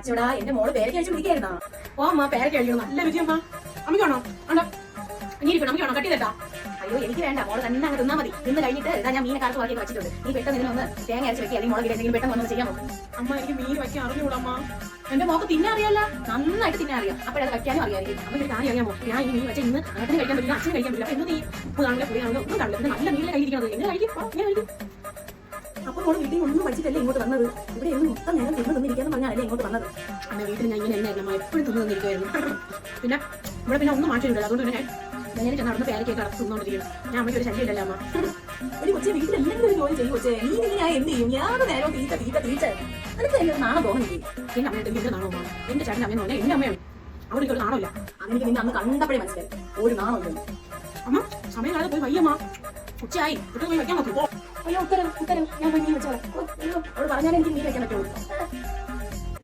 അച്ചോടാ എന്റെ മോള് പേരയ്ക്ക് കഴിച്ച് പിടിക്കായിരുന്നാ? ഓ അമ്മ പേരയ്ക്ക് കഴിക്കണം, നല്ല രുചിയമ്മ. അമ്മയ്ക്കാണോ? ആണ്ടോ ഇനിയിരിക്കണം, അമ്മയ്ക്കാണോ? കട്ടി തട്ടാ. അയ്യോ എനിക്ക് വേണ്ട, മോള് തന്നെ അങ്ങ് തിന്നാ മതി. തിന്ന് കഴിഞ്ഞിട്ട് ഇതാ ഞാൻ മീനെ കാലത്ത് വാക്കി വെച്ചിട്ടുണ്ട്. നീ പെട്ടെന്ന് ഇതിനൊന്ന് തേങ്ങ അരച്ച് വെക്കുക, അല്ലെങ്കിൽ മുളക് എന്തെങ്കിലും പെട്ടെന്ന് ഒന്ന് ചെയ്യാമോ? അമ്മ എനിക്ക് മീൻ വയ്ക്കാൻ അറിഞ്ഞൂടാ അമ്മ. എന്റെ മോക്ക് തിന്നാൻ അറിയാല്ല, നന്നായിട്ട് തിന്നാൻ അറിയാം. അപ്പോഴത് വയ്ക്കാനും അറിയാമായിരിക്കും. അമ്മ ഒരു കാര്യം അറിയാമോ? ഞാൻ ഈ മീൻ വെച്ച ഇന്ന് അച്ഛന് കഴിക്കാൻ പറ്റില്ല, അച്ഛന് കഴിക്കാൻ പറ്റില്ല. എന്ന് നീ ഉപ്പ് കാണില്ല, പുളി കാണില്ല, ഒന്നും കാണില്ല. പിന്നെ നല്ല മീനിലെ കഴിക്കുന്നത് എങ്ങനെ കഴിക്കും? ഇങ്ങനെ കഴിക്കും. അപ്പൊ മോള് വീട്ടിൽ ഒന്നും പഠിച്ചിട്ടല്ലേ ഇങ്ങോട്ട് വന്നത്? ഇവിടെ ഒന്നും മൊത്തം നേരം തിന്നിരിക്കാന്ന് പറഞ്ഞാലല്ലേ ഇങ്ങോട്ട് വന്നത്? അമ്മ വീട്ടിൽ ഞാൻ ഇങ്ങനെ അമ്മ എപ്പോഴും തിന്നു തന്നിരിക്കുമായിരുന്നു. പിന്നെ ഇവിടെ പിന്നെ ഒന്നും മാറ്റിയിട്ടില്ല. അതുകൊണ്ട് പിന്നെ ഞാൻ നടന്ന് പേരയ്ക്കൊക്കെ അടച്ച് തിന്നോണ്ടിരിക്കണം. ഞാൻ അമ്മയ്ക്ക് ഒരു ശല്യമില്ലല്ലോ അമ്മ. ഒരു കൊച്ചെ വീട്ടിൽ എന്തെങ്കിലും ഒരു ജോലി ചെയ്യും കൊച്ചേ. നീ ഇങ്ങനെ എന്ത് ചെയ്യും? യാതൊരു നേരവും തീറ്റ നിനക്ക് എന്റെ നാണം തോന്നുന്നില്ലേ? എന്റെ അമ്മയുടെ എന്റെ നാണോ അമ്മ? എന്റെ ചേട്ടൻ്റെ അമ്മയെന്ന് പറഞ്ഞാൽ എന്റെ അമ്മയാണ്. അവിടെ എനിക്കൊരു നാണമില്ല. അതെനിക്ക് നിന്നെ അന്ന് കണ്ടപ്പോഴേ മനസ്സിലായി, ഒരു നാണമില്ല. അമ്മ സമയം കാലത്ത് പോയി വയ്യമ്മ, ഉച്ചയായി, കുട്ടി പോയി വയ്ക്കാൻ നോക്കും. അയ്യോ ഉത്തരം ഞാൻ പോയി മീൻ വെച്ചോളാം. അയ്യോ അവള് പറഞ്ഞാലേ എനിക്ക് മീൻ വെക്കാൻ പറ്റുള്ളൂ.